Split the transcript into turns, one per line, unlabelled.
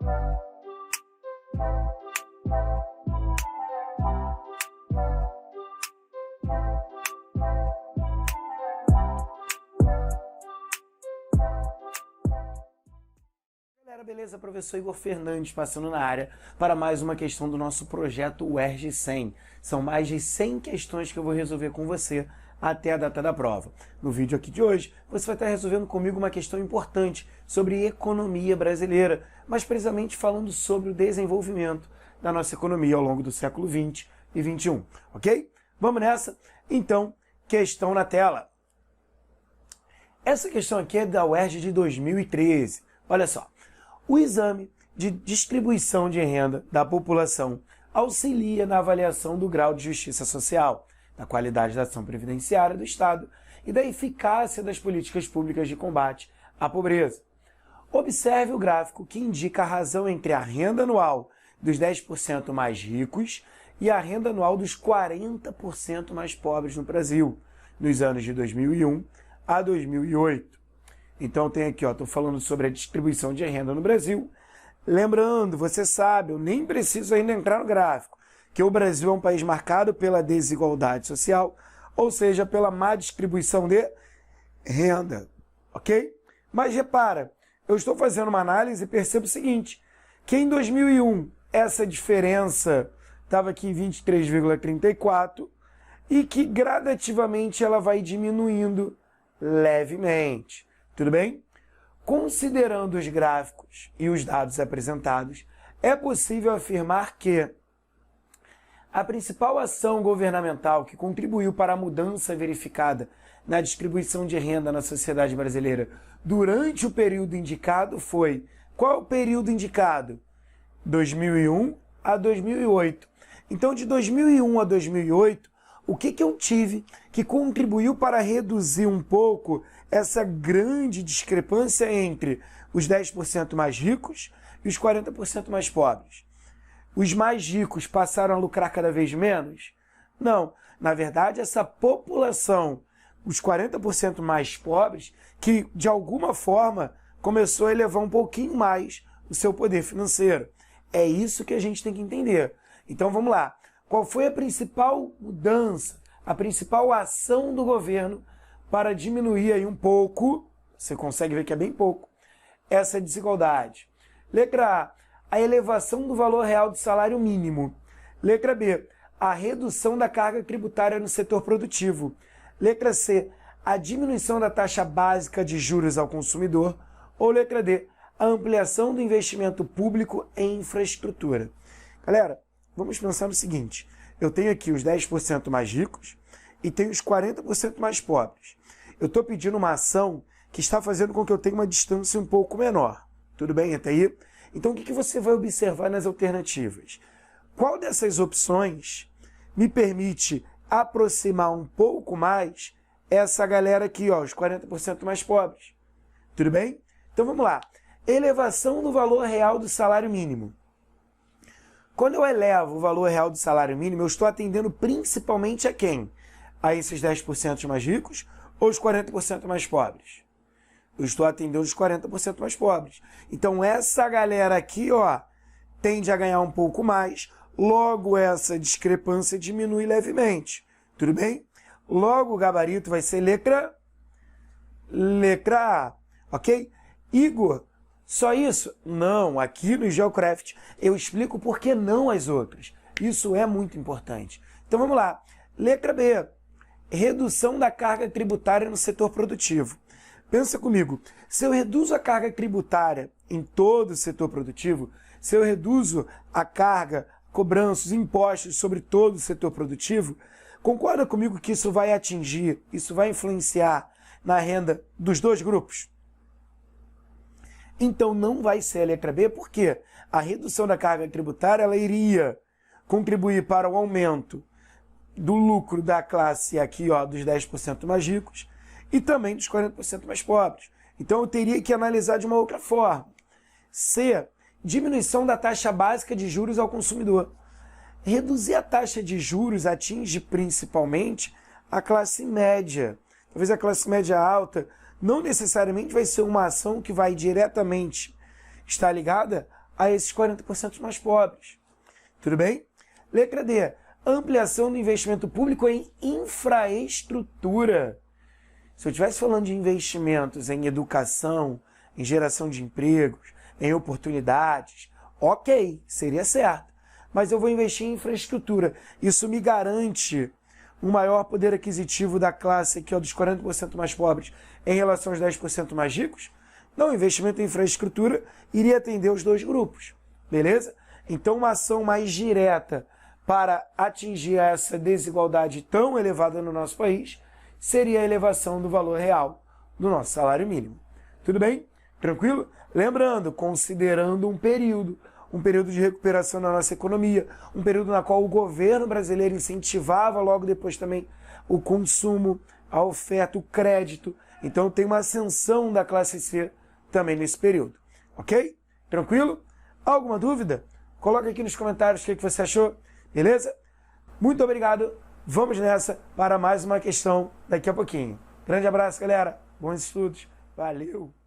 Galera, beleza? Professor Igor Fernandes passando na área para mais uma questão do nosso projeto UERJ 100. São mais de 100 questões que eu vou resolver com você até a data da prova. No vídeo aqui de hoje, você vai estar resolvendo comigo uma questão importante sobre economia brasileira, mas precisamente falando sobre o desenvolvimento da nossa economia ao longo do século 20 e 21, ok? Vamos nessa? Então, questão na tela. Essa questão aqui é da UERJ de 2013. Olha só. O exame de distribuição de renda da população auxilia na avaliação do grau de justiça social, da qualidade da ação previdenciária do Estado e da eficácia das políticas públicas de combate à pobreza. Observe o gráfico que indica a razão entre a renda anual dos 10% mais ricos e a renda anual dos 40% mais pobres no Brasil, nos anos de 2001 a 2008. Então tem aqui, estou falando sobre a distribuição de renda no Brasil. Lembrando, você sabe, eu nem preciso ainda entrar no gráfico, que o Brasil é um país marcado pela desigualdade social, ou seja, pela má distribuição de renda, ok? Mas repara, eu estou fazendo uma análise e percebo o seguinte, que em 2001 essa diferença estava aqui em 23,34 e que gradativamente ela vai diminuindo levemente. Tudo bem? Considerando os gráficos e os dados apresentados, é possível afirmar que a principal ação governamental que contribuiu para a mudança verificada na distribuição de renda na sociedade brasileira durante o período indicado foi... Qual é o período indicado? 2001 a 2008. Então, de 2001 a 2008, o que eu tive que contribuiu para reduzir um pouco essa grande discrepância entre os 10% mais ricos e os 40% mais pobres? Os mais ricos passaram a lucrar cada vez menos? Não. Na verdade, essa população, os 40% mais pobres, que de alguma forma começou a elevar um pouquinho mais o seu poder financeiro. É isso que a gente tem que entender. Então vamos lá. Qual foi a principal mudança, a principal ação do governo para diminuir aí um pouco, você consegue ver que é bem pouco, essa desigualdade? Letra A elevação do valor real do salário mínimo. Letra B, a redução da carga tributária no setor produtivo. Letra C, a diminuição da taxa básica de juros ao consumidor. Ou letra D, a ampliação do investimento público em infraestrutura. Galera, vamos pensar no seguinte, eu tenho aqui os 10% mais ricos e tenho os 40% mais pobres. Eu estou pedindo uma ação que está fazendo com que eu tenha uma distância um pouco menor. Tudo bem até aí? Então o que você vai observar nas alternativas? Qual dessas opções me permite aproximar um pouco mais essa galera aqui, os 40% mais pobres? Tudo bem? Então vamos lá. Elevação do valor real do salário mínimo. Quando eu elevo o valor real do salário mínimo, eu estou atendendo principalmente a quem? A esses 10% mais ricos ou os 40% mais pobres? Eu estou atendendo os 40% mais pobres. Então essa galera aqui, tende a ganhar um pouco mais, logo essa discrepância diminui levemente. Tudo bem? Logo o gabarito vai ser letra A, ok? Igor, só isso? Não, aqui no Geocraft eu explico por que não as outras. Isso é muito importante. Então vamos lá. Letra B, redução da carga tributária no setor produtivo. Pensa comigo, se eu reduzo a carga tributária em todo o setor produtivo, se eu reduzo a carga, cobranças, impostos sobre todo o setor produtivo, concorda comigo que isso vai atingir, isso vai influenciar na renda dos dois grupos? Então não vai ser a letra B, porque a redução da carga tributária ela iria contribuir para o aumento do lucro da classe aqui, dos 10% mais ricos e também dos 40% mais pobres. Então eu teria que analisar de uma outra forma. C, diminuição da taxa básica de juros ao consumidor. Reduzir a taxa de juros atinge principalmente a classe média. Talvez a classe média alta não necessariamente vai ser uma ação que vai diretamente estar ligada a esses 40% mais pobres. Tudo bem? Letra D. Ampliação do investimento público em infraestrutura. Se eu estivesse falando de investimentos em educação, em geração de empregos, em oportunidades, ok, seria certo. Mas eu vou investir em infraestrutura. Isso me garante um maior poder aquisitivo da classe, que é o dos 40% mais pobres, em relação aos 10% mais ricos? Não, o investimento em infraestrutura iria atender os dois grupos. Beleza? Então, uma ação mais direta para atingir essa desigualdade tão elevada no nosso país seria a elevação do valor real do nosso salário mínimo. Tudo bem? Tranquilo? Lembrando, considerando um período de recuperação na nossa economia, um período na qual o governo brasileiro incentivava logo depois também o consumo, a oferta, o crédito. Então tem uma ascensão da classe C também nesse período. Ok? Tranquilo? Alguma dúvida? Coloca aqui nos comentários o que você achou. Beleza? Muito obrigado. Vamos nessa para mais uma questão daqui a pouquinho. Grande abraço, galera. Bons estudos. Valeu!